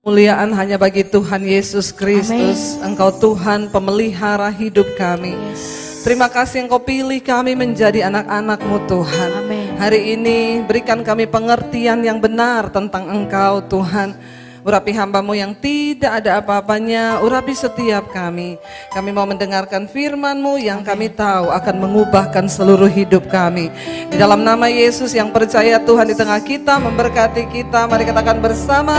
Kemuliaan hanya bagi Tuhan Yesus Kristus. Engkau Tuhan pemelihara hidup kami. Terima kasih Engkau pilih kami menjadi anak-anak-Mu Tuhan. Hari ini berikan kami pengertian yang benar tentang Engkau Tuhan. Urapi hamba-Mu yang tidak ada apa-apanya, urapi setiap kami. Kami mau mendengarkan firman-Mu yang kami tahu akan mengubahkan seluruh hidup kami. Di dalam nama Yesus yang percaya Tuhan di tengah kita, memberkati kita. Mari katakan bersama.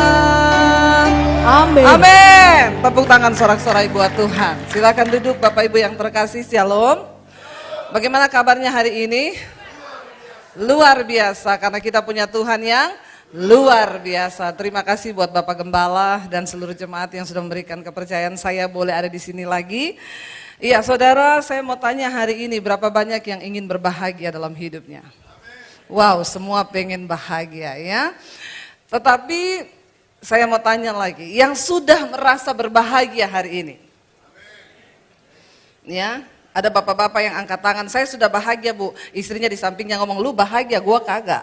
Amin. Amin. Tepuk tangan sorak-sorai buat Tuhan. Silakan duduk Bapak Ibu yang terkasih. Shalom. Bagaimana kabarnya hari ini? Luar biasa karena kita punya Tuhan yang luar biasa. Terima kasih buat Bapak Gembala dan seluruh jemaat yang sudah memberikan kepercayaan saya boleh ada di sini lagi. Iya saudara, saya mau tanya hari ini berapa banyak yang ingin berbahagia dalam hidupnya? Wow, semua pengen bahagia ya. Tetapi saya mau tanya lagi, yang sudah merasa berbahagia hari ini? Ya, ada bapak-bapak yang angkat tangan, saya sudah bahagia Bu. Istrinya di sampingnya ngomong, lu bahagia, gua kagak.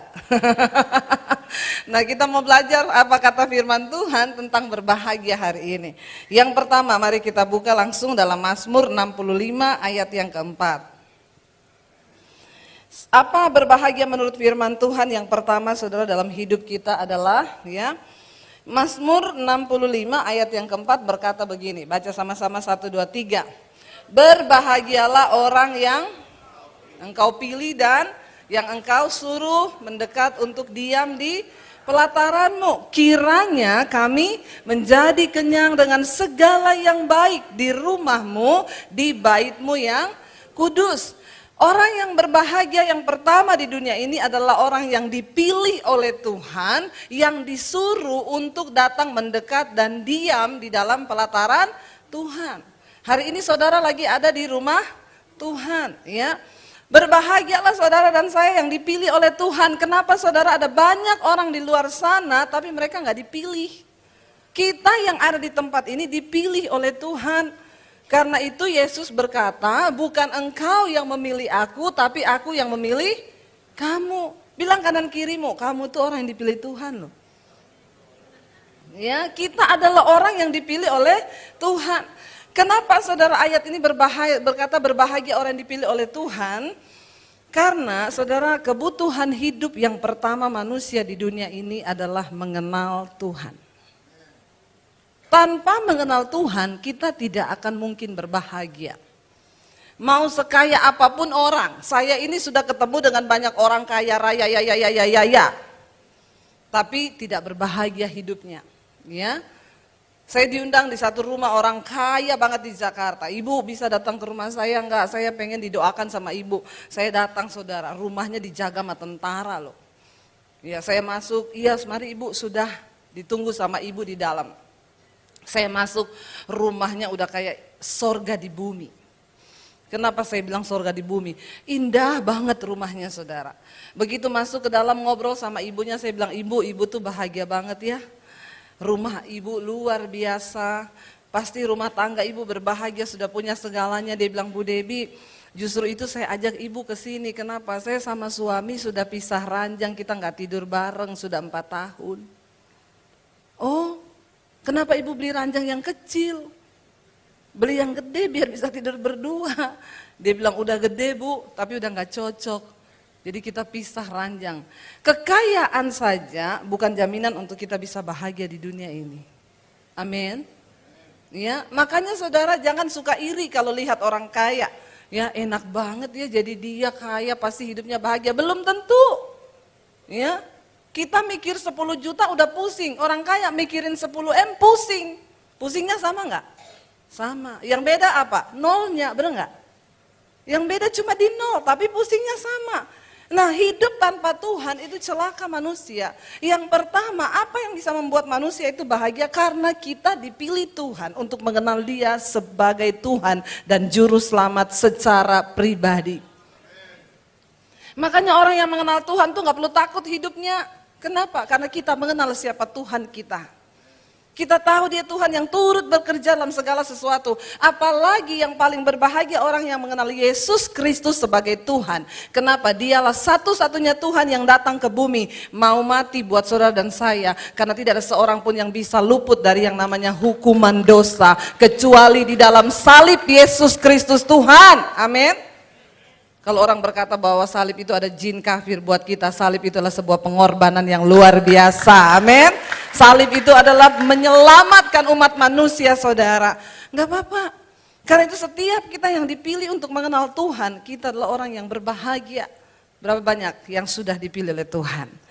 Nah kita mau belajar apa kata firman Tuhan tentang berbahagia hari ini. Yang pertama mari kita buka langsung dalam Mazmur 65 ayat yang keempat. Apa berbahagia menurut firman Tuhan? Yang pertama saudara dalam hidup kita adalah ya Mazmur 65 ayat yang keempat berkata begini. Baca sama-sama 1, 2, 3. Berbahagialah orang yang engkau pilih dan yang engkau suruh mendekat untuk diam di pelataranmu. Kiranya kami menjadi kenyang dengan segala yang baik di rumahmu, di baitmu yang kudus. Orang yang berbahagia yang pertama di dunia ini adalah orang yang dipilih oleh Tuhan, yang disuruh untuk datang mendekat dan diam di dalam pelataran Tuhan. Hari ini saudara lagi ada di rumah Tuhan ya. Berbahagialah saudara dan saya yang dipilih oleh Tuhan. Kenapa saudara ada banyak orang di luar sana tapi mereka nggak dipilih. Kita yang ada di tempat ini dipilih oleh Tuhan. Karena itu Yesus berkata, bukan engkau yang memilih aku tapi aku yang memilih kamu. Bilang kanan kirimu, kamu tuh orang yang dipilih Tuhan loh. Ya, kita adalah orang yang dipilih oleh Tuhan. Kenapa saudara ayat ini berkata berbahagia orang yang dipilih oleh Tuhan? Karena saudara kebutuhan hidup yang pertama manusia di dunia ini adalah mengenal Tuhan. Tanpa mengenal Tuhan kita tidak akan mungkin berbahagia. Mau sekaya apapun orang, saya ini sudah ketemu dengan banyak orang kaya raya ya. Tapi tidak berbahagia hidupnya, ya. Saya diundang di satu rumah orang kaya banget di Jakarta. Ibu bisa datang ke rumah saya enggak? Saya pengen didoakan sama ibu. Saya datang saudara, rumahnya dijaga sama tentara loh. Ya saya masuk, iya mari ibu sudah ditunggu sama ibu di dalam. Saya masuk, rumahnya udah kayak sorga di bumi. Kenapa saya bilang sorga di bumi? Indah banget rumahnya saudara. Begitu masuk ke dalam ngobrol sama ibunya, saya bilang ibu tuh bahagia banget ya. Rumah ibu luar biasa, pasti rumah tangga ibu berbahagia sudah punya segalanya. Dia bilang Bu Debi, justru itu saya ajak ibu ke sini. Kenapa? Saya sama suami sudah pisah ranjang, kita nggak tidur bareng sudah 4 tahun. Oh, kenapa ibu beli ranjang yang kecil? Beli yang gede biar bisa tidur berdua. Dia bilang udah gede Bu, tapi udah nggak cocok. Jadi kita pisah ranjang. Kekayaan saja bukan jaminan untuk kita bisa bahagia di dunia ini. Amin. Ya, makanya saudara jangan suka iri kalau lihat orang kaya. Ya, enak banget ya jadi dia kaya pasti hidupnya bahagia. Belum tentu. Ya. Kita mikir 10 juta udah pusing. Orang kaya mikirin 10 M pusing. Pusingnya sama enggak? Sama. Yang beda apa? Nolnya, bener enggak? Yang beda cuma di nol, tapi pusingnya sama. Nah hidup tanpa Tuhan itu celaka manusia. Yang pertama apa yang bisa membuat manusia itu bahagia? Karena kita dipilih Tuhan untuk mengenal Dia sebagai Tuhan dan Juru Selamat secara pribadi. Makanya orang yang mengenal Tuhan tuh gak perlu takut hidupnya. Kenapa? Karena kita mengenal siapa Tuhan kita. Kita tahu dia Tuhan yang turut bekerja dalam segala sesuatu. Apalagi yang paling berbahagia orang yang mengenal Yesus Kristus sebagai Tuhan. Kenapa? Dialah satu-satunya Tuhan yang datang ke bumi. Mau mati buat saudara dan saya. Karena tidak ada seorang pun yang bisa luput dari yang namanya hukuman dosa. Kecuali di dalam salib Yesus Kristus Tuhan. Amin. Kalau orang berkata bahwa salib itu ada jin kafir, buat kita salib itu adalah sebuah pengorbanan yang luar biasa. Amin. Salib itu adalah menyelamatkan umat manusia, saudara. Enggak apa-apa. Karena itu setiap kita yang dipilih untuk mengenal Tuhan, kita adalah orang yang berbahagia. Berapa banyak yang sudah dipilih oleh Tuhan?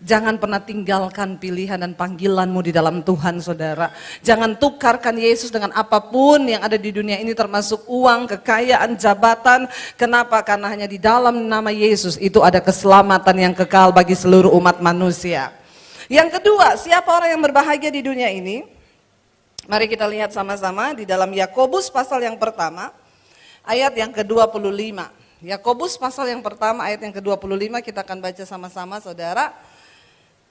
Jangan pernah tinggalkan pilihan dan panggilanmu di dalam Tuhan, saudara. Jangan tukarkan Yesus dengan apapun yang ada di dunia ini, termasuk uang, kekayaan, jabatan. Kenapa? Karena hanya di dalam nama Yesus itu ada keselamatan yang kekal bagi seluruh umat manusia. Yang kedua, siapa orang yang berbahagia di dunia ini? Mari kita lihat sama-sama di dalam Yakobus pasal yang pertama, ayat yang ke-25. Yakobus pasal yang pertama, ayat yang ke-25, kita akan baca sama-sama, saudara.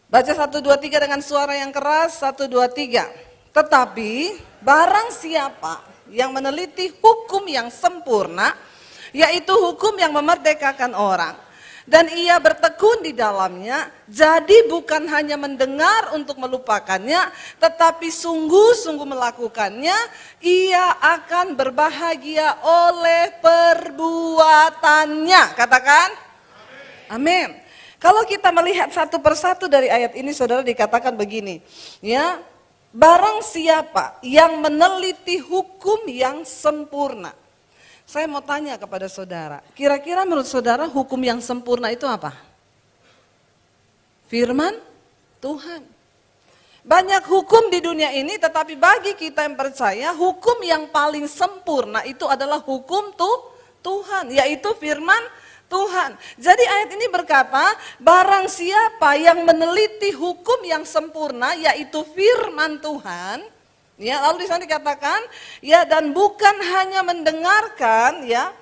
Baca 1, 2, 3 dengan suara yang keras, 1, 2, 3. Tetapi barang siapa yang meneliti hukum yang sempurna, yaitu hukum yang memerdekakan orang, dan ia bertekun di dalamnya, jadi bukan hanya mendengar untuk melupakannya, tetapi sungguh-sungguh melakukannya, ia akan berbahagia oleh perbuatannya. Katakan, amin. Kalau kita melihat satu persatu dari ayat ini, saudara, dikatakan begini, ya, barang siapa yang meneliti hukum yang sempurna. Saya mau tanya kepada saudara, kira-kira menurut saudara hukum yang sempurna itu apa? Firman Tuhan. Banyak hukum di dunia ini, tetapi bagi kita yang percaya, hukum yang paling sempurna itu adalah hukum Tuhan, yaitu firman Tuhan. Jadi ayat ini berkata, barang siapa yang meneliti hukum yang sempurna, yaitu firman Tuhan, ya, lalu di sana dikatakan, ya, dan bukan hanya mendengarkan, ya,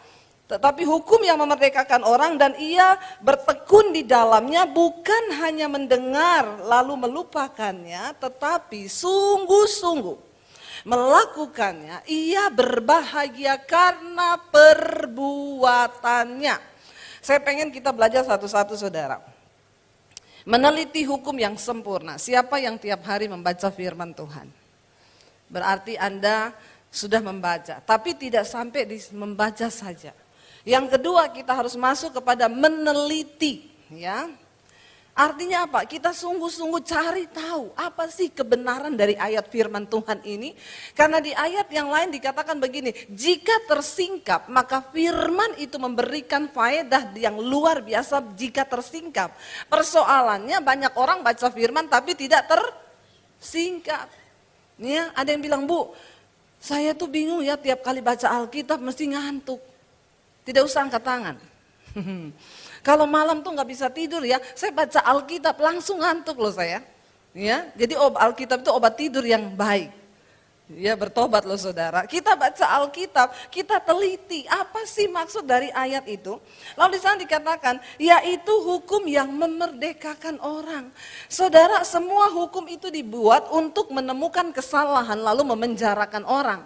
tetapi hukum yang memerdekakan orang, dan ia bertekun di dalamnya, bukan hanya mendengar lalu melupakannya, tetapi sungguh-sungguh melakukannya, ia berbahagia karena perbuatannya. Saya pengen kita belajar satu-satu, saudara. Meneliti hukum yang sempurna. Siapa yang tiap hari membaca firman Tuhan? Berarti Anda sudah membaca, tapi tidak sampai di membaca saja. Yang kedua, kita harus masuk kepada meneliti, ya. Artinya apa? Kita sungguh-sungguh cari tahu apa sih kebenaran dari ayat firman Tuhan ini. Karena di ayat yang lain dikatakan begini, jika tersingkap maka firman itu memberikan faedah yang luar biasa jika tersingkap. Persoalannya banyak orang baca firman tapi tidak tersingkap. Ya, ada yang bilang, Bu, saya tuh bingung ya tiap kali baca Alkitab mesti ngantuk. Tidak usah angkat tangan. Kalau malam tuh nggak bisa tidur ya, saya baca Alkitab langsung ngantuk loh saya. Ya, jadi Alkitab itu obat tidur yang baik. Ya, bertobat loh saudara. Kita baca Alkitab, kita teliti apa sih maksud dari ayat itu. Lalu di sana dikatakan, yaitu hukum yang memerdekakan orang. Saudara, semua hukum itu dibuat untuk menemukan kesalahan lalu memenjarakan orang.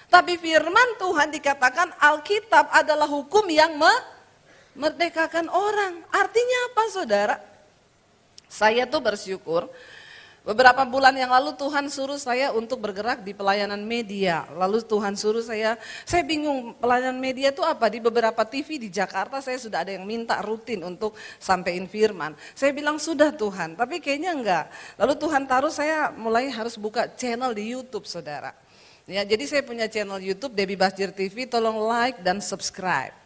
Tapi firman Tuhan dikatakan Alkitab adalah hukum yang merdekakan orang. Artinya apa, saudara? Saya tuh bersyukur, beberapa bulan yang lalu Tuhan suruh saya untuk bergerak di pelayanan media. Lalu Tuhan suruh saya bingung pelayanan media itu apa. Di beberapa TV di Jakarta saya sudah ada yang minta rutin untuk sampein firman. Saya bilang sudah Tuhan, tapi kayaknya enggak. Lalu Tuhan taruh saya mulai harus buka channel di YouTube, saudara. Ya, jadi saya punya channel YouTube Debbie Basjir TV, tolong like dan subscribe.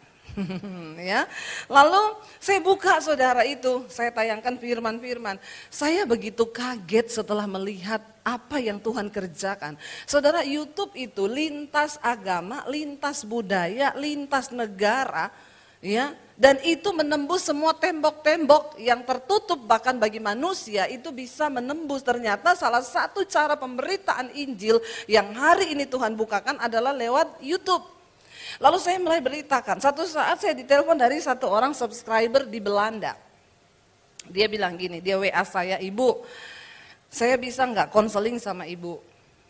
Ya, lalu saya buka, saudara, itu saya tayangkan firman-firman. Saya begitu kaget setelah melihat apa yang Tuhan kerjakan. Saudara, YouTube itu lintas agama, lintas budaya, lintas negara, ya, dan itu menembus semua tembok-tembok yang tertutup bahkan bagi manusia itu bisa menembus. Ternyata salah satu cara pemberitaan Injil yang hari ini Tuhan bukakan adalah lewat YouTube. Lalu saya mulai beritakan, satu saat saya ditelepon dari satu orang subscriber di Belanda. Dia bilang gini, dia WA saya, Ibu, saya bisa nggak konseling sama ibu?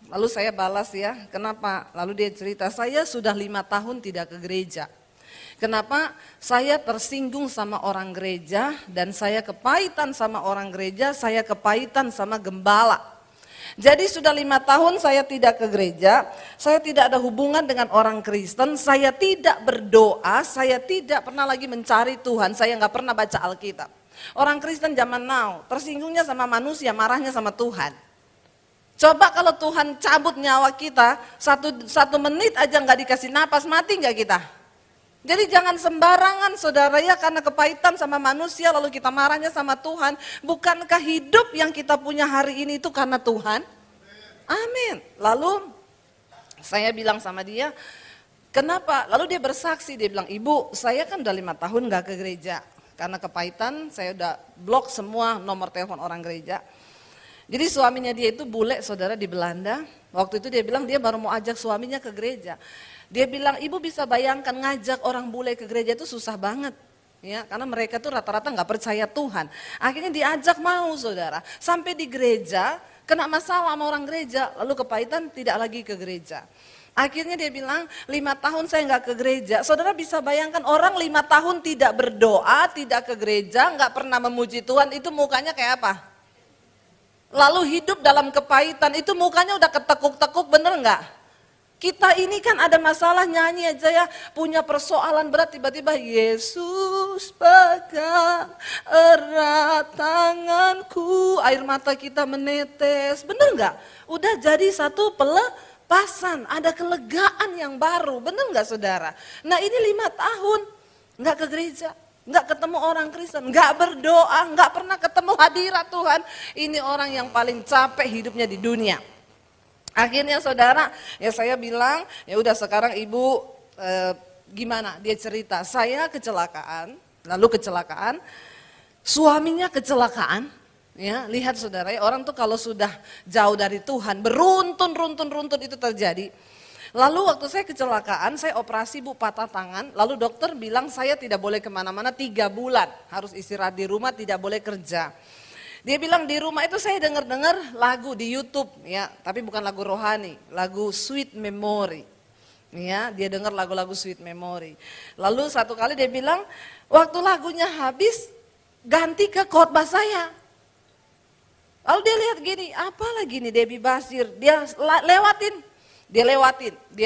Lalu saya balas ya, kenapa? Lalu dia cerita, saya sudah 5 tahun tidak ke gereja. Kenapa? Saya tersinggung sama orang gereja dan saya kepahitan sama orang gereja, saya kepahitan sama gembala. Jadi sudah 5 tahun saya tidak ke gereja, saya tidak ada hubungan dengan orang Kristen, saya tidak berdoa, saya tidak pernah lagi mencari Tuhan, saya nggak pernah baca Alkitab. Orang Kristen zaman now, tersinggungnya sama manusia, marahnya sama Tuhan. Coba kalau Tuhan cabut nyawa kita, satu menit aja nggak dikasih napas, mati nggak kita? Jadi jangan sembarangan saudara ya, karena kepahitan sama manusia lalu kita marahnya sama Tuhan. Bukankah hidup yang kita punya hari ini itu karena Tuhan? Amin. Lalu saya bilang sama dia, kenapa? Lalu dia bersaksi, dia bilang, ibu saya kan udah 5 tahun nggak ke gereja. Karena kepahitan saya udah blok semua nomor telepon orang gereja. Jadi suaminya dia itu bule saudara di Belanda. Waktu itu dia bilang dia baru mau ajak suaminya ke gereja. Dia bilang ibu bisa bayangkan ngajak orang bule ke gereja itu susah banget. Ya, karena mereka tuh rata-rata nggak percaya Tuhan. Akhirnya diajak mau saudara. Sampai di gereja kena masalah sama orang gereja. Lalu kepahitan tidak lagi ke gereja. Akhirnya dia bilang 5 tahun saya nggak ke gereja. Saudara bisa bayangkan orang 5 tahun tidak berdoa, tidak ke gereja, nggak pernah memuji Tuhan. Itu mukanya kayak apa? Lalu hidup dalam kepahitan itu mukanya udah ketekuk-tekuk, bener nggak? Kita ini kan ada masalah nyanyi aja ya, punya persoalan berat tiba-tiba Yesus pegang erat tanganku, air mata kita menetes, bener nggak? Udah jadi satu pelepasan, ada kelegaan yang baru, bener nggak saudara? Nah ini 5 tahun nggak ke gereja. Nggak ketemu orang Kristen, nggak berdoa, nggak pernah ketemu hadirat Tuhan. Ini orang yang paling capek hidupnya di dunia. Akhirnya saudara, ya saya bilang, ya udah sekarang ibu gimana? Dia cerita, saya kecelakaan, lalu kecelakaan, suaminya kecelakaan. Ya, lihat saudara, ya, orang tuh kalau sudah jauh dari Tuhan, beruntun itu terjadi. Lalu waktu saya kecelakaan, saya operasi bu, patah tangan, lalu dokter bilang saya tidak boleh kemana-mana 3 bulan, harus istirahat di rumah, tidak boleh kerja. Dia bilang di rumah itu saya dengar lagu di YouTube, ya, tapi bukan lagu rohani, lagu Sweet Memory. Ya, dia dengar lagu-lagu Sweet Memory. Lalu satu kali dia bilang, waktu lagunya habis, ganti ke khotbah saya. Lalu dia lihat gini, apalagi nih Debbie Basir, dia lewatin. Dia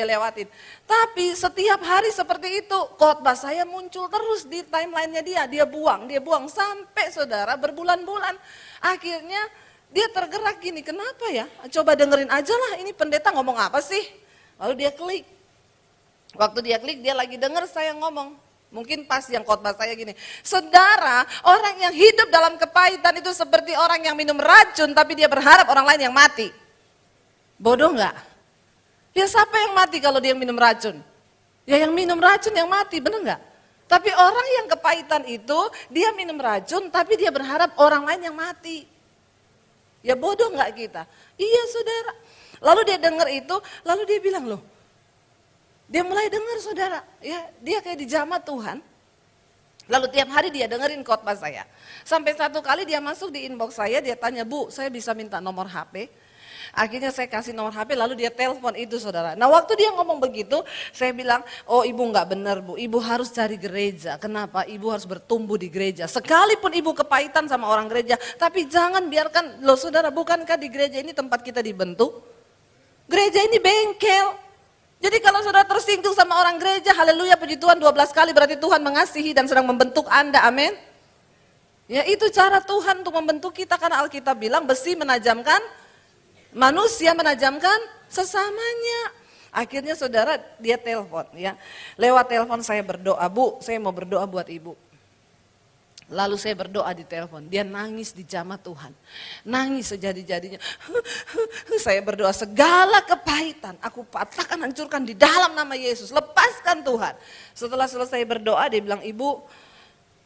lewatin. Tapi setiap hari seperti itu, khotbah saya muncul terus di timelinenya dia buang sampai saudara berbulan-bulan. Akhirnya dia tergerak gini, kenapa ya? Coba dengerin aja lah, ini pendeta ngomong apa sih? Lalu dia klik. Waktu dia klik, dia lagi denger saya ngomong. Mungkin pas yang khotbah saya gini, saudara, orang yang hidup dalam kepahitan itu seperti orang yang minum racun, tapi dia berharap orang lain yang mati. Bodoh nggak? Ya siapa yang mati kalau dia minum racun? Ya yang minum racun yang mati, bener nggak? Tapi orang yang kepahitan itu, dia minum racun tapi dia berharap orang lain yang mati. Ya bodoh nggak kita? Iya saudara. Lalu dia dengar itu, lalu dia bilang loh, dia mulai dengar saudara, ya dia kayak dijamah Tuhan. Lalu tiap hari dia dengerin khotbah saya. Sampai satu kali dia masuk di inbox saya, dia tanya, Bu, saya bisa minta nomor HP? Akhirnya saya kasih nomor HP, lalu dia telepon itu saudara. Nah waktu dia ngomong begitu, saya bilang, oh ibu nggak benar bu, ibu harus cari gereja. Kenapa? Ibu harus bertumbuh di gereja. Sekalipun ibu kepahitan sama orang gereja, tapi jangan biarkan, loh saudara, bukankah di gereja ini tempat kita dibentuk? Gereja ini bengkel. Jadi kalau saudara tersinggung sama orang gereja, haleluya puji Tuhan 12 kali, berarti Tuhan mengasihi dan sedang membentuk Anda, amin. Ya itu cara Tuhan untuk membentuk kita, karena Alkitab bilang besi menajamkan, manusia menajamkan sesamanya. Akhirnya saudara dia telepon ya. Lewat telepon saya berdoa, Bu, saya mau berdoa buat ibu. Lalu saya berdoa di telepon, dia nangis di jamah Tuhan. Nangis sejadi-jadinya. Saya berdoa segala kepahitan, aku patahkan, hancurkan di dalam nama Yesus. Lepaskan Tuhan. Setelah selesai berdoa dia bilang, Ibu,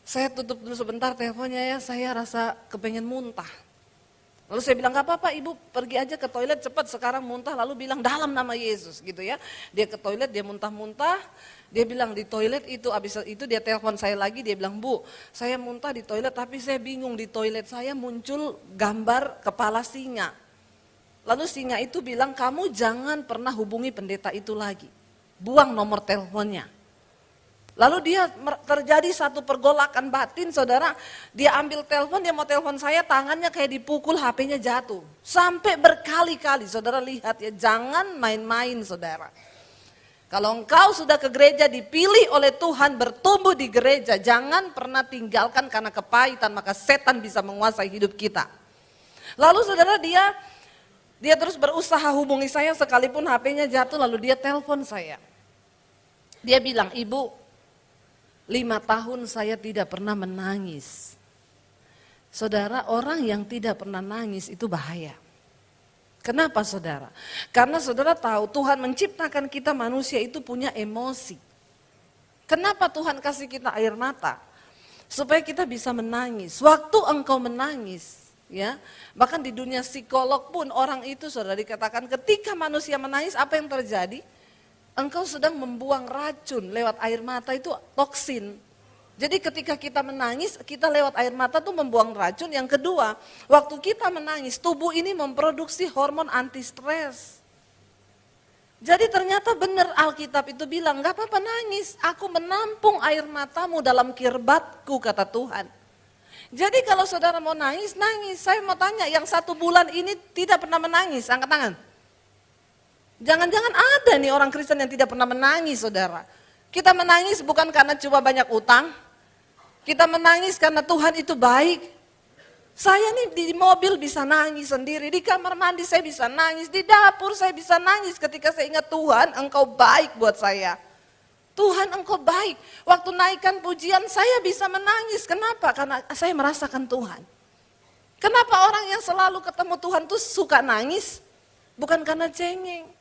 saya tutup dulu sebentar teleponnya ya, saya rasa kepengen muntah. Lalu saya bilang, gak apa-apa ibu, pergi aja ke toilet cepat, sekarang muntah, lalu bilang dalam nama Yesus gitu ya. Dia ke toilet, dia muntah-muntah, dia bilang di toilet itu, habis itu dia telepon saya lagi, dia bilang, Bu, saya muntah di toilet tapi saya bingung, di toilet saya muncul gambar kepala singa. Lalu singa itu bilang, kamu jangan pernah hubungi pendeta itu lagi, buang nomor teleponnya. Lalu dia terjadi satu pergolakan batin, saudara. Dia ambil telepon, dia mau telepon saya, tangannya kayak dipukul, HP-nya jatuh. Sampai berkali-kali, saudara lihat ya, jangan main-main saudara. Kalau engkau sudah ke gereja, dipilih oleh Tuhan, bertumbuh di gereja, jangan pernah tinggalkan karena kepahitan, maka setan bisa menguasai hidup kita. Lalu saudara dia terus berusaha hubungi saya sekalipun HP-nya jatuh, lalu dia telepon saya. Dia bilang, Ibu, 5 tahun saya tidak pernah menangis. Saudara, orang yang tidak pernah nangis itu bahaya. Kenapa saudara? Karena saudara tahu Tuhan menciptakan kita manusia itu punya emosi. Kenapa Tuhan kasih kita air mata? Supaya kita bisa menangis. Waktu engkau menangis, ya, bahkan di dunia psikolog pun orang itu saudara dikatakan ketika manusia menangis apa yang terjadi? Engkau sedang membuang racun lewat air mata, itu toksin. Jadi ketika kita menangis, kita lewat air mata tuh membuang racun. Yang kedua, waktu kita menangis, tubuh ini memproduksi hormon anti stres. Jadi ternyata benar Alkitab itu bilang, gak apa-apa nangis, aku menampung air matamu dalam kirbatku, kata Tuhan. Jadi kalau saudara mau nangis, nangis. Saya mau tanya, yang 1 bulan ini tidak pernah menangis, angkat tangan. Jangan-jangan ada nih orang Kristen yang tidak pernah menangis saudara. Kita menangis bukan karena cuma banyak utang. Kita menangis karena Tuhan itu baik. Saya nih di mobil bisa nangis sendiri, di kamar mandi saya bisa nangis, di dapur saya bisa nangis ketika saya ingat Tuhan engkau baik buat saya. Tuhan engkau baik. Waktu naikkan pujian saya bisa menangis. Kenapa? Karena saya merasakan Tuhan. Kenapa orang yang selalu ketemu Tuhan tuh suka nangis? Bukan karena cengeng.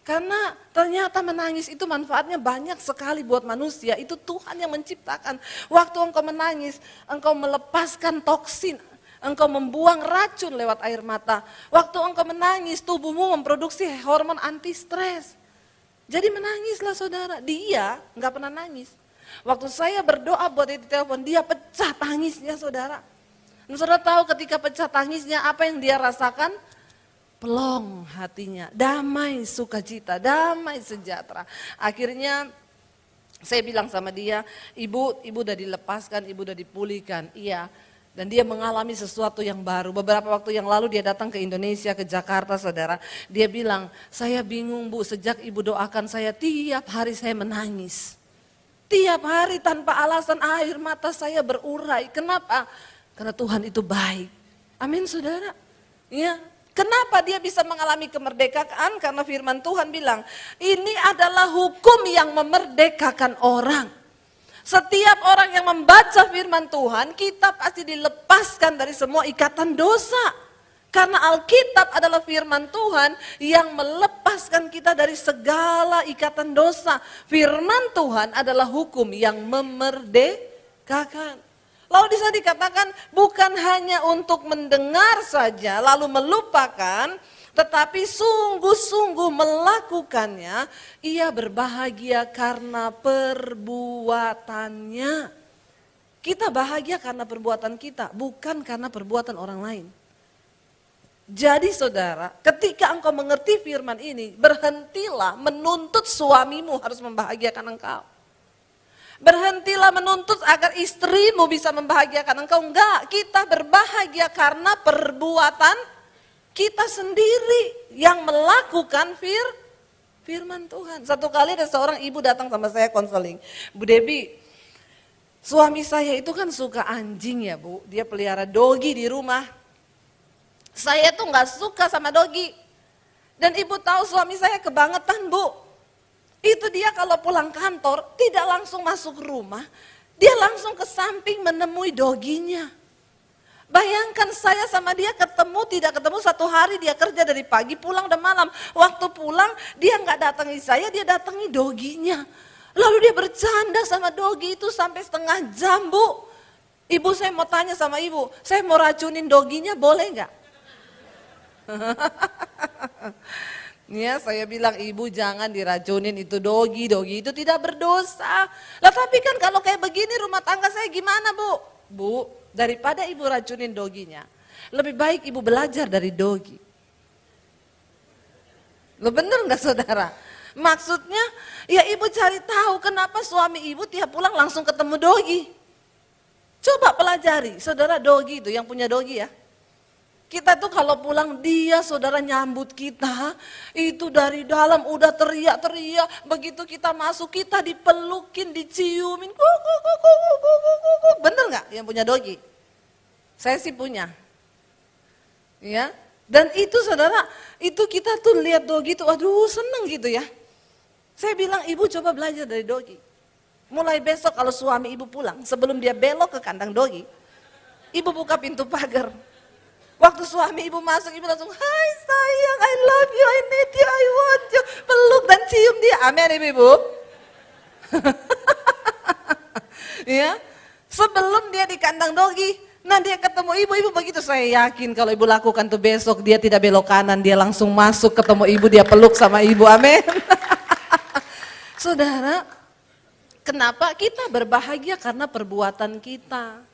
Karena ternyata menangis itu manfaatnya banyak sekali buat manusia. Itu Tuhan yang menciptakan. Waktu engkau menangis, engkau melepaskan toksin. Engkau membuang racun lewat air mata. Waktu engkau menangis, tubuhmu memproduksi hormon anti stres. Jadi menangislah saudara. Dia nggak pernah nangis. Waktu saya berdoa buat dia di telepon, dia pecah tangisnya saudara. Dan saudara tahu ketika pecah tangisnya apa yang dia rasakan? Pelong hatinya, damai sukacita, damai sejahtera. Akhirnya saya bilang sama dia, ibu udah dilepaskan, ibu udah dipulihkan. Iya, dan dia mengalami sesuatu yang baru. Beberapa waktu yang lalu dia datang ke Indonesia, ke Jakarta saudara. Dia bilang, saya bingung Bu, sejak ibu doakan saya tiap hari saya menangis. Tiap hari tanpa alasan air mata saya berurai. Kenapa? Karena Tuhan itu baik. Amin saudara. Ya. Kenapa dia bisa mengalami kemerdekaan? Karena firman Tuhan bilang, ini adalah hukum yang memerdekakan orang. Setiap orang yang membaca firman Tuhan, kita pasti dilepaskan dari semua ikatan dosa. Karena Alkitab adalah firman Tuhan yang melepaskan kita dari segala ikatan dosa. Firman Tuhan adalah hukum yang memerdekakan. Lalu bisa dikatakan bukan hanya untuk mendengar saja lalu melupakan, tetapi sungguh-sungguh melakukannya, ia berbahagia karena perbuatannya. Kita bahagia karena perbuatan kita, bukan karena perbuatan orang lain. Jadi saudara, ketika engkau mengerti firman ini, berhentilah menuntut suamimu harus membahagiakan engkau. Berhentilah menuntut agar istrimu bisa membahagiakan engkau. Enggak, kita berbahagia karena perbuatan kita sendiri yang melakukan firman Tuhan. Satu kali ada seorang ibu datang sama saya konseling. Bu Debbie, suami saya itu kan suka anjing ya Bu. Dia pelihara dogi di rumah. Saya tuh gak suka sama dogi. Dan ibu tahu suami saya kebangetan Bu. Itu dia kalau pulang kantor tidak langsung masuk rumah, dia langsung ke samping menemui doginya. Bayangkan saya sama dia tidak ketemu 1 hari, dia kerja dari pagi pulang udah malam. Waktu pulang dia nggak datangi saya, dia datangi doginya. Lalu dia bercanda sama dogi itu sampai setengah jam Bu. Ibu saya mau tanya sama ibu, saya mau racunin doginya boleh nggak? Ya, saya bilang ibu jangan diracunin itu dogi itu tidak berdosa. Lah tapi kan kalau kayak begini rumah tangga saya gimana bu? Bu, daripada ibu racunin doginya, lebih baik ibu belajar dari dogi. Lo bener nggak saudara? Maksudnya ya ibu cari tahu kenapa suami ibu tiap pulang langsung ketemu dogi. Coba pelajari, saudara dogi itu yang punya dogi ya. Kita tuh kalau pulang dia saudara nyambut kita, itu dari dalam udah teriak-teriak, begitu kita masuk kita dipelukin, diciumin, bener nggak yang punya dogi? Saya sih punya, ya. Dan itu saudara, itu kita tuh lihat dogi tuh, aduh seneng gitu ya. Saya bilang ibu coba belajar dari dogi. Mulai besok kalau suami ibu pulang, sebelum dia belok ke kandang dogi, ibu buka pintu pagar. Waktu suami ibu masuk, ibu langsung, hai sayang, I love you, I need you, I want you. Peluk dan cium dia, amin ibu-ibu. Ya, sebelum dia di kandang dogi, nah dia ketemu ibu begitu, saya yakin kalau ibu lakukan tuh besok, dia tidak belok kanan, dia langsung masuk ketemu ibu, dia peluk sama ibu, amin. Saudara, kenapa kita berbahagia karena perbuatan kita.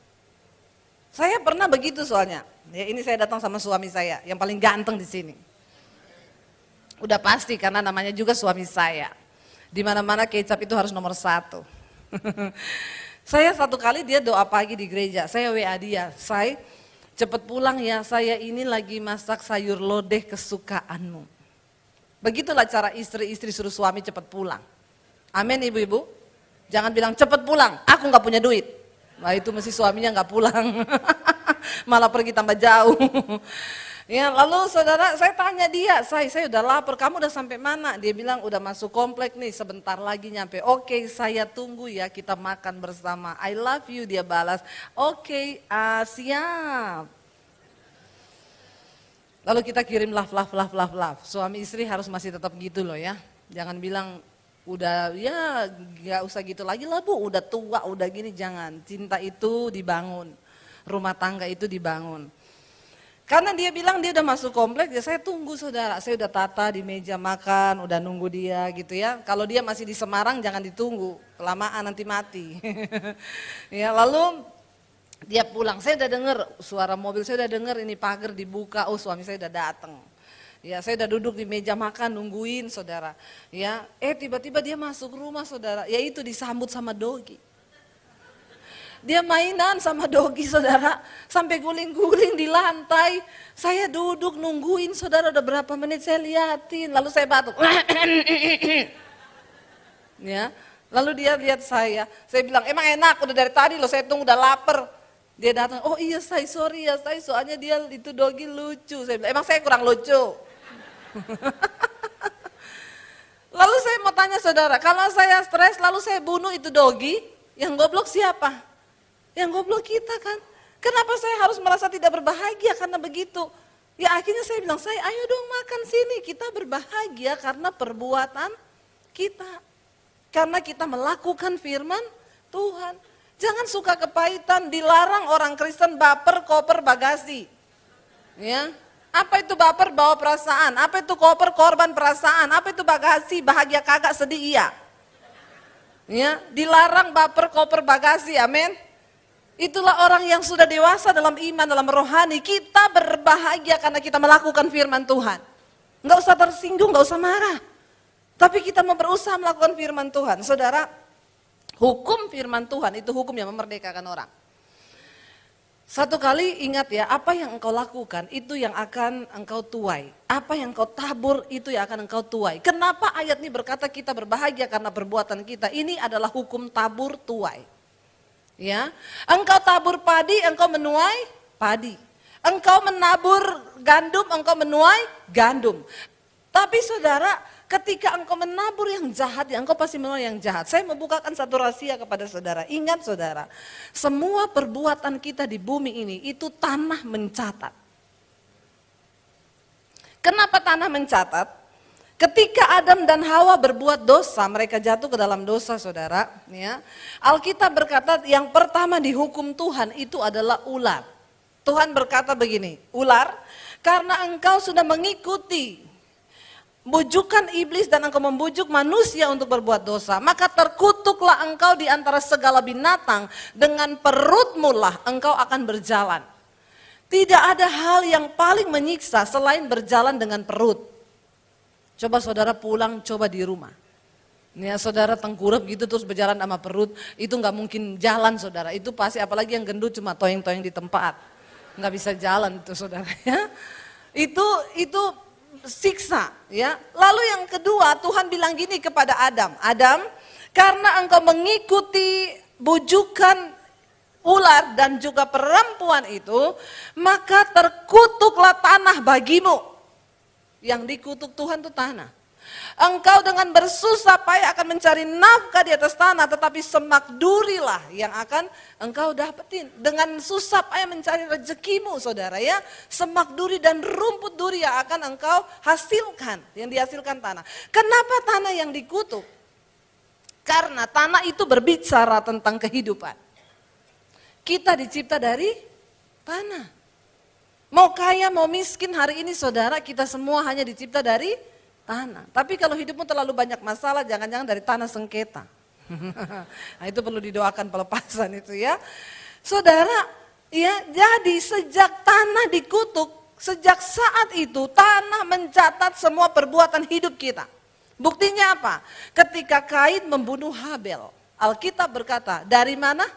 Saya pernah begitu soalnya. Ya, ini saya datang sama suami saya yang paling ganteng di sini. Udah pasti karena namanya juga suami saya. Di mana-mana kecap itu harus nomor 1. Saya satu kali dia doa pagi di gereja, saya WA dia, "Say, cepet pulang ya, saya ini lagi masak sayur lodeh kesukaanmu." Begitulah cara istri-istri suruh suami cepet pulang. Amin ibu-ibu. Jangan bilang cepet pulang, aku nggak punya duit. Nah itu mesti suaminya nggak pulang, malah pergi tambah jauh. Ya lalu saudara, saya tanya dia, saya udah lapar, kamu udah sampai mana? Dia bilang udah masuk komplek nih, sebentar lagi nyampe. Oke, saya tunggu ya, kita makan bersama. I love you, dia balas. Oke, siap. Lalu kita kirim love. Suami istri harus masih tetap gitu loh ya. Jangan bilang udah ya gak usah gitu lagi lah bu, udah tua, udah gini, jangan. Cinta itu dibangun, rumah tangga itu dibangun. Karena dia bilang dia udah masuk komplek, ya saya tunggu saudara, saya udah tata di meja makan, udah nunggu dia gitu ya. Kalau dia masih di Semarang jangan ditunggu, kelamaan nanti mati. Ya lalu dia pulang, saya udah dengar suara mobil, saya udah dengar ini pagar dibuka, oh suami saya udah datang. Ya saya udah duduk di meja makan nungguin saudara. Ya tiba-tiba dia masuk rumah saudara, ya itu disambut sama dogi. Dia mainan sama dogi saudara, sampai guling-guling di lantai. Saya duduk nungguin saudara udah berapa menit saya liatin, lalu saya batuk. Ya, lalu dia lihat saya bilang emang enak udah dari tadi loh saya tunggu udah lapar. Dia datang, oh iya sorry ya soalnya dia itu dogi lucu. Saya bilang emang saya kurang lucu. Lalu saya mau tanya saudara, kalau saya stres lalu saya bunuh itu dogi, yang goblok siapa? Yang goblok kita kan. Kenapa saya harus merasa tidak berbahagia karena begitu? Ya akhirnya saya bilang, ayo dong makan sini, kita berbahagia karena perbuatan kita. Karena kita melakukan firman Tuhan. Jangan suka kepahitan, dilarang orang Kristen baper, koper, bagasi. Ya. Apa itu baper, bawa perasaan? Apa itu koper, korban perasaan? Apa itu bagasi, bahagia kagak, sedih iya? Ya, dilarang baper, koper, bagasi, amin. Itulah orang yang sudah dewasa dalam iman, dalam rohani. Kita berbahagia karena kita melakukan firman Tuhan. Enggak usah tersinggung, enggak usah marah. Tapi kita mau berusaha melakukan firman Tuhan. Saudara, hukum firman Tuhan itu hukum yang memerdekakan orang. Satu kali ingat ya, apa yang engkau lakukan itu yang akan engkau tuai. Apa yang engkau tabur itu yang akan engkau tuai. Kenapa ayat ini berkata kita berbahagia karena perbuatan kita? Ini adalah hukum tabur tuai. Ya, engkau tabur padi, engkau menuai padi. Engkau menabur gandum, engkau menuai gandum. Tapi saudara, ketika engkau menabur yang jahat, ya engkau pasti menuai yang jahat. Saya membukakan satu rahasia kepada saudara. Ingat saudara, semua perbuatan kita di bumi ini itu tanah mencatat. Kenapa tanah mencatat? Ketika Adam dan Hawa berbuat dosa, mereka jatuh ke dalam dosa saudara. Ya. Alkitab berkata yang pertama dihukum Tuhan itu adalah ular. Tuhan berkata begini, ular, Karena engkau sudah mengikuti bujukan iblis dan engkau membujuk manusia untuk berbuat dosa, maka terkutuklah engkau di antara segala binatang, dengan perutmu lah engkau akan berjalan. Tidak ada hal yang paling menyiksa selain berjalan dengan perut. Coba saudara pulang, coba di rumah. Ya, saudara tengkurap gitu terus berjalan sama perut, itu nggak mungkin jalan saudara. Itu pasti, apalagi yang gendut cuma toyeng-toyeng di tempat. Nggak bisa jalan itu saudara ya. Itu siksa ya. Lalu yang kedua, Tuhan bilang gini kepada Adam, Adam, karena engkau mengikuti bujukan ular dan juga perempuan itu, maka terkutuklah tanah bagimu. Yang dikutuk Tuhan itu tanah. Engkau dengan bersusah payah akan mencari nafkah di atas tanah, tetapi semak durilah yang akan engkau dapetin. Dengan susah payah mencari rezekimu saudara ya, semak duri dan rumput duri yang akan engkau hasilkan, yang dihasilkan tanah. Kenapa tanah yang dikutuk? Karena tanah itu berbicara tentang kehidupan. Kita dicipta dari tanah. Mau kaya, mau miskin hari ini saudara, kita semua hanya dicipta dari tanah. Tapi kalau hidupmu terlalu banyak masalah, jangan-jangan dari tanah sengketa. Nah, itu perlu didoakan pelepasan itu ya. Saudara, ya jadi sejak tanah dikutuk, sejak saat itu tanah mencatat semua perbuatan hidup kita. Buktinya apa? Ketika Kain membunuh Habel, Alkitab berkata, dari mana?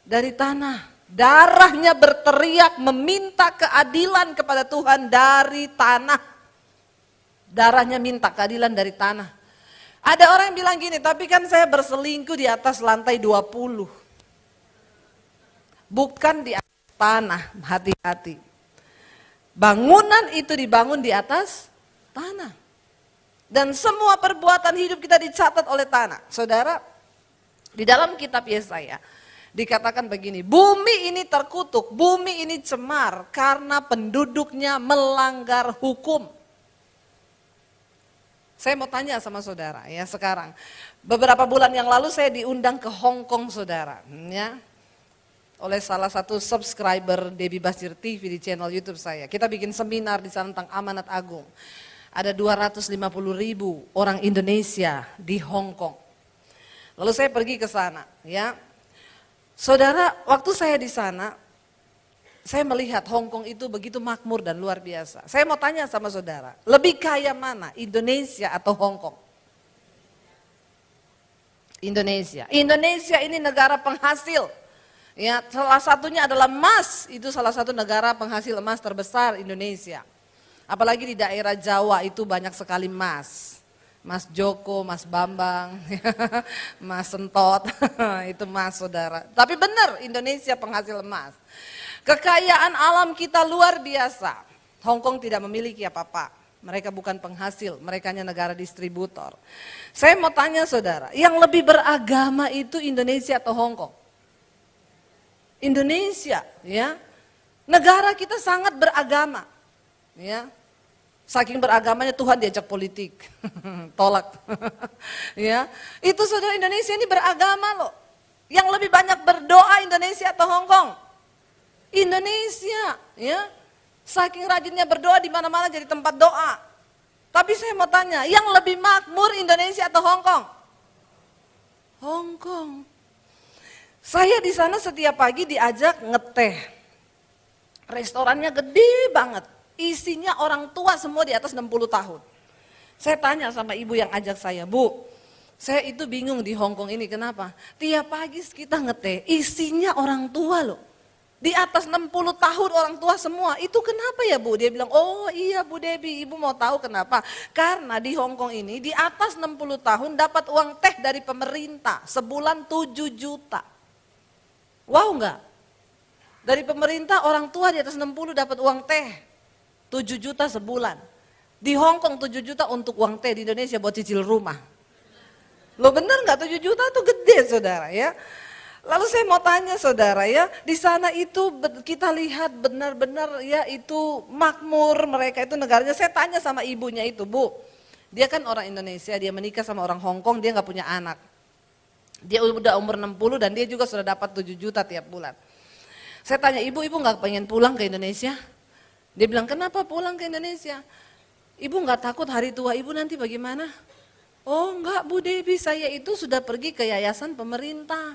Dari tanah. Darahnya berteriak meminta keadilan kepada Tuhan dari tanah. Darahnya minta keadilan dari tanah. Ada orang yang bilang gini, tapi kan saya berselingkuh di atas lantai 20. Bukan di atas tanah, hati-hati. Bangunan itu dibangun di atas tanah. Dan semua perbuatan hidup kita dicatat oleh tanah. Saudara, di dalam kitab Yesaya dikatakan begini, bumi ini terkutuk, bumi ini cemar karena penduduknya melanggar hukum. Saya mau tanya sama saudara ya sekarang. Beberapa bulan yang lalu saya diundang ke Hong Kong saudara ya. Oleh salah satu subscriber Debbie Basir TV di channel YouTube saya. Kita bikin seminar di sana tentang amanat agung. Ada 250.000 orang Indonesia di Hong Kong. Lalu saya pergi ke sana ya. Saudara, waktu saya di sana, saya melihat Hong Kong itu begitu makmur dan luar biasa. Saya mau tanya sama saudara, lebih kaya mana, Indonesia atau Hong Kong? Indonesia. Indonesia ini negara penghasil. Ya, salah satunya adalah emas, itu salah satu negara penghasil emas terbesar Indonesia. Apalagi di daerah Jawa itu banyak sekali emas. Mas Joko, Mas Bambang, Mas Sentot, itu emas saudara. Tapi benar Indonesia penghasil emas. Kekayaan alam kita luar biasa. Hong Kong tidak memiliki apa-apa. Mereka bukan penghasil, mereka hanya negara distributor. Saya mau tanya saudara, yang lebih beragama itu Indonesia atau Hong Kong? Indonesia, ya. Negara kita sangat beragama, ya. Saking beragamanya Tuhan diajak politik, tolak. Ya, itu saudara, Indonesia ini beragama loh. Yang lebih banyak berdoa Indonesia atau Hong Kong? Indonesia, ya. Saking rajinnya berdoa di mana-mana jadi tempat doa. Tapi saya mau tanya, yang lebih makmur Indonesia atau Hong Kong? Hong Kong. Saya di sana setiap pagi diajak ngeteh. Restorannya gede banget. Isinya orang tua semua di atas 60 tahun. Saya tanya sama ibu yang ajak saya, Bu, saya itu bingung di Hong Kong ini, kenapa? Tiap pagi kita ngeteh, isinya orang tua loh. Di atas 60 tahun orang tua semua, itu kenapa ya Bu? Dia bilang, oh iya Bu Debbie, ibu mau tahu kenapa? Karena di Hong Kong ini di atas 60 tahun dapat uang teh dari pemerintah, sebulan 7 juta. Wow enggak? Dari pemerintah orang tua di atas 60 dapat uang teh. 7 juta sebulan. Di Hong Kong 7 juta untuk uang teh, di Indonesia buat cicil rumah. Lo bener gak 7 juta itu gede saudara ya. Lalu saya mau tanya saudara ya, di sana itu kita lihat benar-benar ya itu makmur, mereka itu negaranya. Saya tanya sama ibunya itu, Bu, dia kan orang Indonesia, dia menikah sama orang Hong Kong, dia gak punya anak. Dia udah umur 60 dan dia juga sudah dapat 7 juta tiap bulan. Saya tanya, ibu gak pengen pulang ke Indonesia? Dia bilang, kenapa pulang ke Indonesia? Ibu nggak takut hari tua ibu nanti bagaimana? Oh enggak Bu Devi, saya itu sudah pergi ke yayasan pemerintah.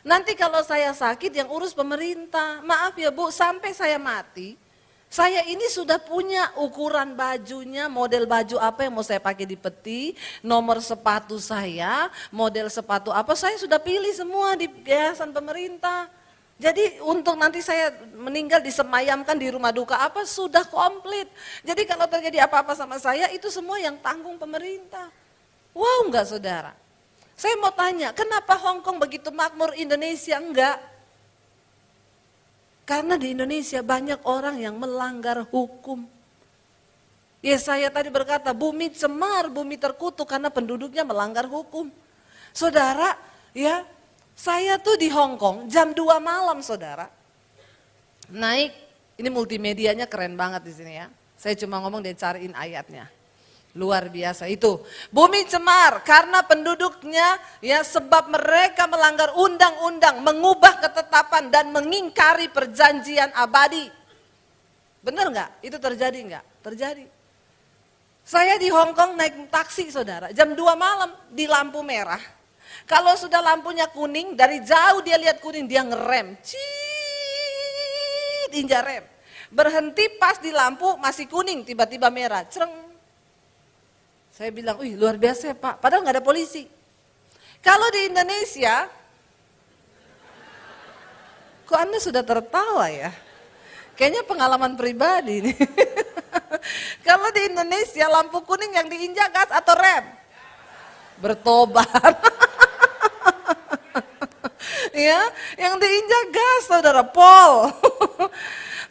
Nanti kalau saya sakit yang urus pemerintah. Maaf ya Bu, sampai saya mati, saya ini sudah punya ukuran bajunya, model baju apa yang mau saya pakai di peti, nomor sepatu saya, model sepatu apa, saya sudah pilih semua di yayasan pemerintah. Jadi untuk nanti saya meninggal disemayamkan di rumah duka apa, sudah komplit. Jadi kalau terjadi apa-apa sama saya, itu semua yang tanggung pemerintah. Wow enggak saudara? Saya mau tanya, kenapa Hong Kong begitu makmur, Indonesia enggak? Karena di Indonesia banyak orang yang melanggar hukum. Ya saya tadi berkata, bumi cemar, bumi terkutuk karena penduduknya melanggar hukum. Saudara, ya saya tuh di Hong Kong jam 2 malam saudara. Naik, ini multimedianya keren banget di sini ya. Saya cuma ngomong dia cariin ayatnya. Luar biasa itu. Bumi cemar karena penduduknya ya sebab mereka melanggar undang-undang, mengubah ketetapan dan mengingkari perjanjian abadi. Benar nggak? Itu terjadi nggak? Terjadi. Saya di Hong Kong naik taksi saudara, jam 2 malam di lampu merah. Kalau sudah lampunya kuning, dari jauh dia lihat kuning, dia ngerem. Ciii, injak rem. Berhenti pas di lampu masih kuning, tiba-tiba merah. Cereng. Saya bilang, wih luar biasa ya Pak, padahal nggak ada polisi. Kalau di Indonesia, kok Anda sudah tertawa ya? Kayaknya pengalaman pribadi nih. Kalau di Indonesia lampu kuning yang diinjak gas atau rem? Bertobat. Ya, yang diinjak gas saudara, pol.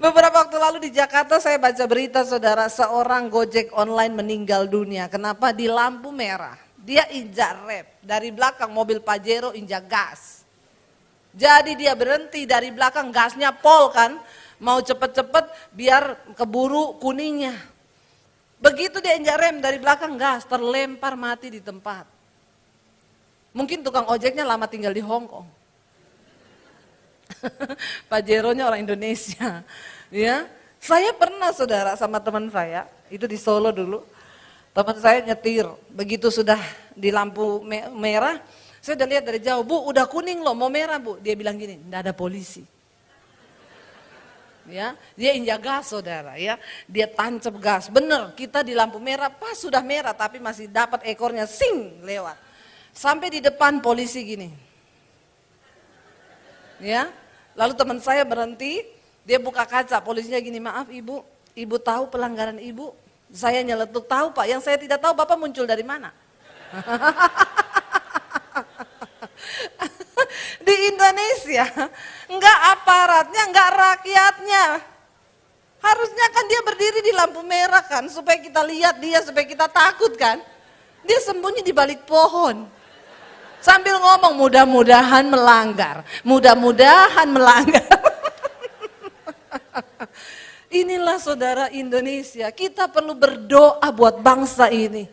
Beberapa waktu lalu di Jakarta saya baca berita saudara, seorang Gojek online meninggal dunia. Kenapa? Di lampu merah. Dia injak rem, dari belakang mobil Pajero injak gas. Jadi dia berhenti dari belakang, gasnya pol kan. Mau cepet-cepet biar keburu kuningnya. Begitu dia injak rem dari belakang gas, terlempar mati di tempat. Mungkin tukang ojeknya lama tinggal di Hong Kong. Pajeronya orang Indonesia. Ya, saya pernah saudara sama teman saya, itu di Solo dulu. Teman saya nyetir, begitu sudah di lampu merah, saya udah lihat dari jauh, Bu udah kuning loh, mau merah Bu. Dia bilang gini, enggak ada polisi. Ya, dia injak gas saudara ya, dia tancap gas. Bener, kita di lampu merah, pas sudah merah tapi masih dapat ekornya sing lewat. Sampai di depan polisi gini. Ya, lalu teman saya berhenti, dia buka kaca, polisinya gini, maaf ibu tahu pelanggaran ibu? Saya nyeletuk, tahu Pak, yang saya tidak tahu Bapak muncul dari mana? Di Indonesia, enggak aparatnya, enggak rakyatnya. Harusnya kan dia berdiri di lampu merah kan, supaya kita lihat dia, supaya kita takut kan. Dia sembunyi di balik pohon. Sambil ngomong mudah-mudahan melanggar, mudah-mudahan melanggar. Inilah saudara Indonesia, kita perlu berdoa buat bangsa ini.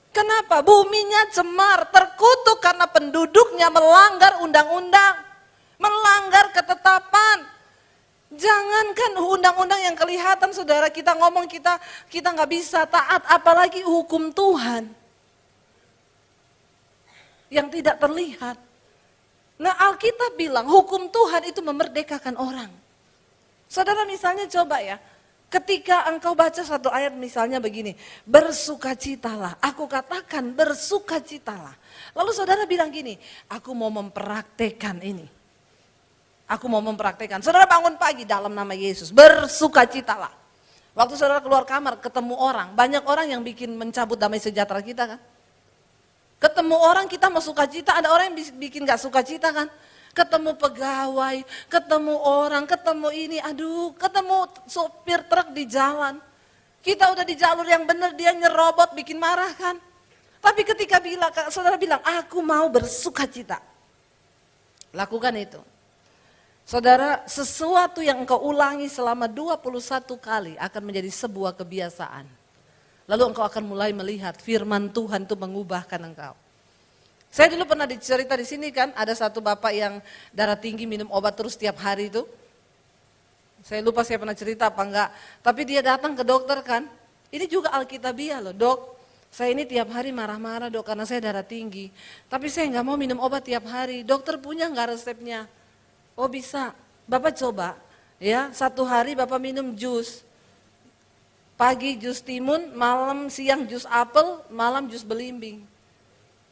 Kenapa? Buminya cemar, terkutuk karena penduduknya melanggar undang-undang, melanggar ketetapan. Jangankan undang-undang yang kelihatan saudara, kita ngomong kita nggak bisa taat, apalagi hukum Tuhan yang tidak terlihat. Nah Alkitab bilang hukum Tuhan itu memerdekakan orang. Saudara misalnya coba ya, ketika engkau baca satu ayat misalnya begini, bersukacitalah, aku katakan bersukacitalah. Lalu saudara bilang gini, aku mau mempraktekkan ini. Aku mau mempraktekkan. Saudara bangun pagi dalam nama Yesus, bersukacitalah. Waktu saudara keluar kamar ketemu orang, banyak orang yang bikin mencabut damai sejahtera kita kan. Ketemu orang kita mau sukacita, ada orang yang bikin gak sukacita kan. Ketemu pegawai, ketemu orang, ketemu ini, aduh ketemu sopir truk di jalan. Kita udah di jalur yang benar, dia nyerobot bikin marah kan. Tapi ketika saudara bilang, aku mau bersukacita. Lakukan itu. Saudara, sesuatu yang engkau ulangi selama 21 kali akan menjadi sebuah kebiasaan. Lalu engkau akan mulai melihat firman Tuhan itu mengubahkan engkau. Saya dulu pernah dicerita di sini kan, ada satu bapak yang darah tinggi minum obat terus tiap hari itu. Saya lupa saya pernah cerita apa enggak. Tapi dia datang ke dokter kan. Ini juga alkitabiah loh, dok. Saya ini tiap hari marah-marah dok karena saya darah tinggi. Tapi saya nggak mau minum obat tiap hari. Dokter punya nggak resepnya? Oh bisa. Bapak coba ya, 1 hari Bapak minum jus. Pagi jus timun, malam siang jus apel, malam jus belimbing.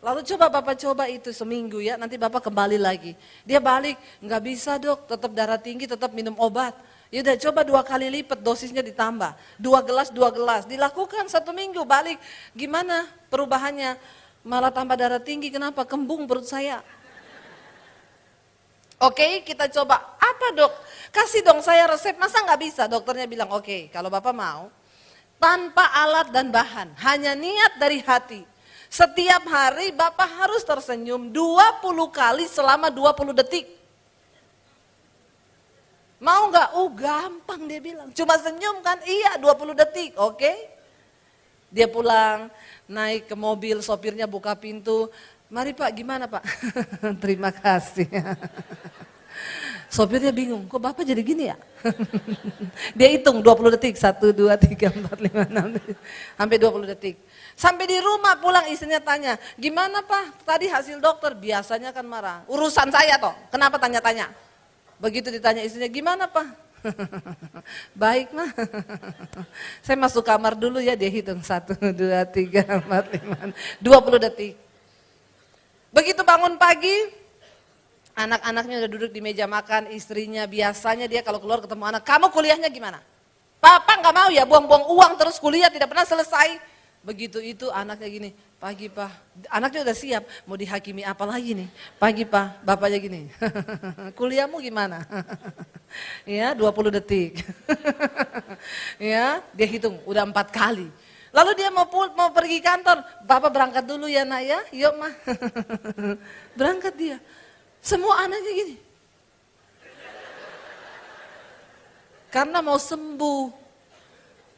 Lalu coba Bapak coba itu seminggu ya, nanti Bapak kembali lagi. Dia balik, nggak bisa dok, tetap darah tinggi, tetap minum obat. Yaudah coba 2 kali lipat dosisnya ditambah, 2 gelas, dilakukan 1 minggu balik. Gimana perubahannya? Malah tambah darah tinggi, kenapa? Kembung perut saya. Oke, kita coba, apa dok? Kasih dong saya resep, masa nggak bisa? Dokternya bilang oke, kalau Bapak mau, tanpa alat dan bahan, hanya niat dari hati. Setiap hari Bapak harus tersenyum 20 kali selama 20 detik. Mau nggak? Oh gampang dia bilang, cuma senyum kan? Iya 20 detik, oke. Dia pulang, naik ke mobil, sopirnya buka pintu. Mari Pak, gimana Pak? Terima kasih. Sopirnya bingung, kok Bapak jadi gini ya? Dia hitung 20 detik, 1, 2, 3, 4, 5, 6, sampai 20 detik. Sampai di rumah pulang istrinya tanya, gimana Pak tadi hasil dokter? Biasanya kan marah, urusan saya toh, kenapa tanya-tanya? Begitu ditanya istrinya, gimana Pak? Baik mah. Saya masuk kamar dulu ya, dia hitung 1, 2, 3, 4, 5, 20 detik. Begitu bangun pagi, anak-anaknya udah duduk di meja makan, istrinya biasanya dia kalau keluar ketemu anak, kamu kuliahnya gimana? Papa nggak mau ya buang-buang uang terus kuliah tidak pernah selesai. Begitu itu anaknya gini, pagi Pak, anaknya udah siap, mau dihakimi apa lagi nih? Pagi Pak, bapaknya gini, kuliahmu gimana? Ya 20 detik. Ya dia hitung, udah 4 kali. Lalu dia mau pergi kantor, Bapak berangkat dulu ya nak ya, yuk mah. Berangkat dia, semua anaknya gini. Karena mau sembuh.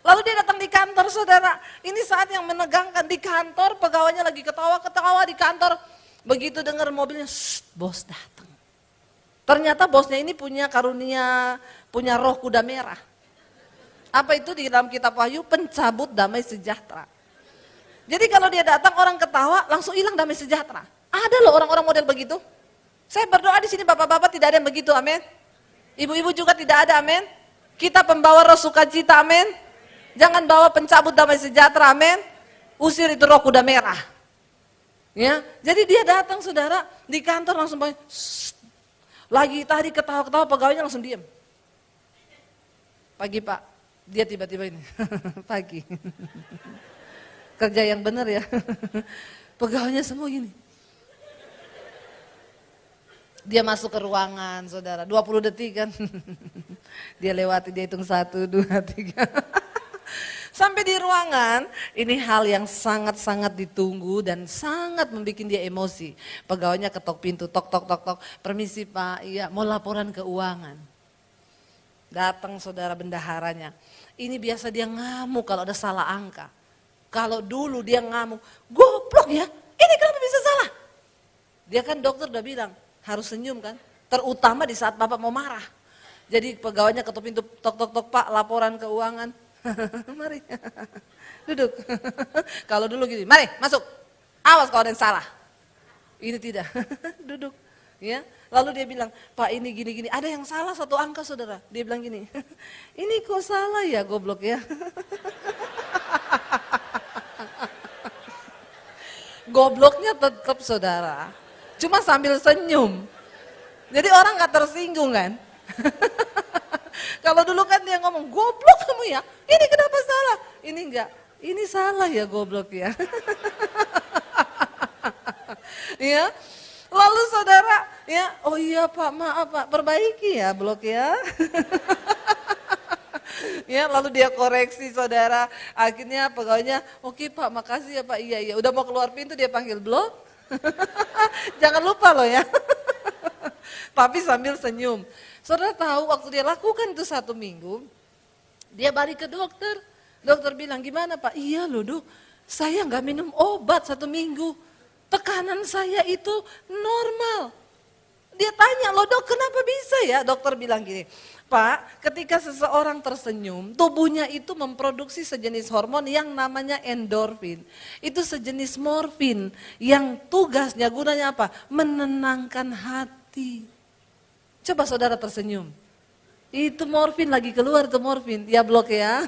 Lalu dia datang di kantor saudara, ini saat yang menegangkan di kantor, pegawainya lagi ketawa-ketawa di kantor. Begitu dengar mobilnya, bos datang. Ternyata bosnya ini punya karunia, punya roh kuda merah. Apa itu di dalam kitab Wahyu? Pencabut damai sejahtera. Jadi kalau dia datang orang ketawa, langsung hilang damai sejahtera. Ada loh orang-orang model begitu. Saya berdoa di sini bapak-bapak tidak ada yang begitu, amin. Ibu-ibu juga tidak ada, amin. Kita pembawa roh sukacita, amin. Jangan bawa pencabut damai sejahtera, amin. Usir itu roh kuda merah. Ya, jadi dia datang saudara di kantor langsung lagi tadi ketawa-ketawa pegawainya langsung diam. Pagi Pak, dia tiba-tiba ini pagi. Kerja yang benar ya. Pegawainya semua gini. Dia masuk ke ruangan saudara, 20 detik kan. Dia lewati, dia hitung 1, 2, 3. Sampai di ruangan, ini hal yang sangat-sangat ditunggu dan sangat membuat dia emosi. Pegawainya ketok pintu, tok, tok, tok, tok. Permisi Pak, iya mau laporan keuangan. Datang saudara bendaharanya. Ini biasa dia ngamuk kalau ada salah angka. Kalau dulu dia ngamuk, goblok ya, ini kenapa bisa salah? Dia kan dokter udah bilang, harus senyum kan, terutama di saat Bapak mau marah. Jadi pegawainya ketok pintu, tok, tok, tok Pak, laporan keuangan. Mari, duduk. Kalau dulu gini, mari masuk, awas kalau ada yang salah. Ini tidak, duduk. Ya, lalu dia bilang, Pak ini gini-gini, ada yang salah 1 angka saudara. Dia bilang gini, ini kok salah ya goblok ya. Gobloknya tetap saudara, cuma sambil senyum. Jadi orang gak tersinggung kan. Kalau dulu kan dia ngomong, goblok kamu ya, ini kenapa salah? Ini enggak, ini salah ya goblok ya. Ya, lalu saudara, ya, oh iya Pak, maaf Pak, perbaiki ya blok ya. Ya, lalu dia koreksi saudara, akhirnya pegawainya, oke Pak, makasih ya Pak, iya, udah mau keluar pintu dia panggil blok. Jangan lupa loh ya. Tapi sambil senyum. Saudara tahu waktu dia lakukan itu 1 minggu, dia balik ke dokter. Dokter bilang, gimana Pak? Iya loh dok, saya nggak minum obat 1 minggu. Tekanan saya itu normal. Dia tanya, loh dok kenapa bisa ya? Dokter bilang gini, Pak, ketika seseorang tersenyum, tubuhnya itu memproduksi sejenis hormon yang namanya endorfin. Itu sejenis morfin yang tugasnya, gunanya apa? Menenangkan hati. Coba saudara tersenyum. Itu morfin lagi keluar, itu morfin. Ya blok ya.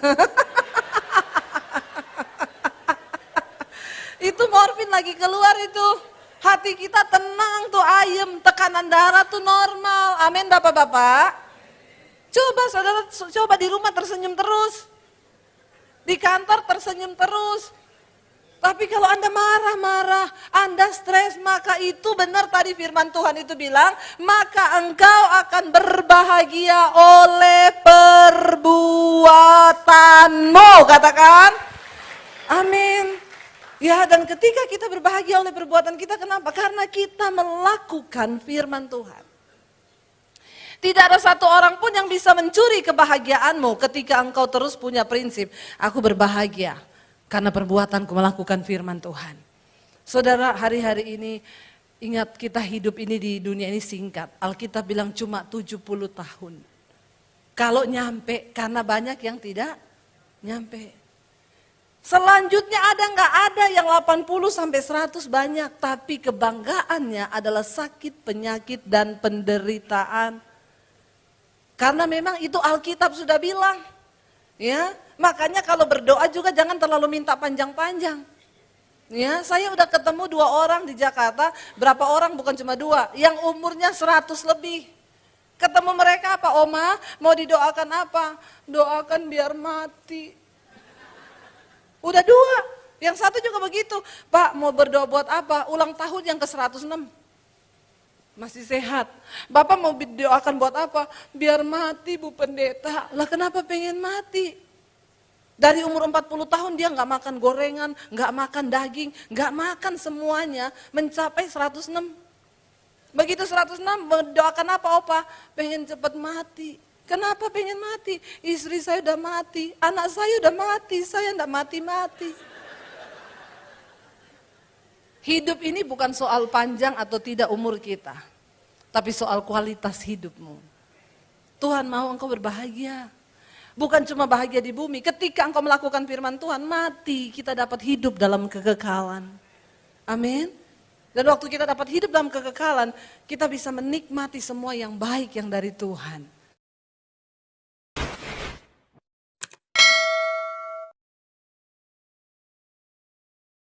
Itu morfin lagi keluar itu. Hati kita tenang tuh, ayem, tekanan darah tuh normal. Amin Bapak-bapak. Coba saudara, coba di rumah tersenyum terus. Di kantor tersenyum terus. Tapi kalau Anda marah-marah, Anda stres, maka itu benar tadi firman Tuhan itu bilang, maka engkau akan berbahagia oleh perbuatanmu, katakan. Amin. Ya, dan ketika kita berbahagia oleh perbuatan kita, kenapa? Karena kita melakukan firman Tuhan. Tidak ada satu orang pun yang bisa mencuri kebahagiaanmu ketika engkau terus punya prinsip, aku berbahagia karena perbuatanku melakukan firman Tuhan. Saudara, hari-hari ini ingat kita hidup ini di dunia ini singkat. Alkitab bilang cuma 70 tahun. Kalau nyampe, karena banyak yang tidak nyampe. Selanjutnya ada nggak ada yang 80 sampai 100 banyak, tapi kebanggaannya adalah sakit, penyakit dan penderitaan. Karena memang itu Alkitab sudah bilang. Ya, makanya kalau berdoa juga jangan terlalu minta panjang-panjang. Ya, saya udah ketemu 2 orang di Jakarta, berapa orang bukan cuma 2, yang umurnya 100 lebih. Ketemu mereka apa, Oma, mau didoakan apa? Doakan biar mati. Udah 2, yang satu juga begitu. Pak, mau berdoa buat apa? Ulang tahun yang ke-106. Masih sehat. Bapak mau doakan buat apa? Biar mati Bu Pendeta. Lah kenapa pengen mati? Dari umur 40 tahun dia nggak makan gorengan, nggak makan daging, nggak makan semuanya, mencapai 106. Begitu 106, mendoakan apa Opa? Pengen cepat mati. Kenapa pengen mati? Istri saya udah mati, anak saya udah mati, saya nggak mati-mati. Hidup ini bukan soal panjang atau tidak umur kita, tapi soal kualitas hidupmu. Tuhan mau engkau berbahagia. Bukan cuma bahagia di bumi, ketika engkau melakukan firman Tuhan, mati kita dapat hidup dalam kekekalan. Amin. Dan waktu kita dapat hidup dalam kekekalan, kita bisa menikmati semua yang baik yang dari Tuhan.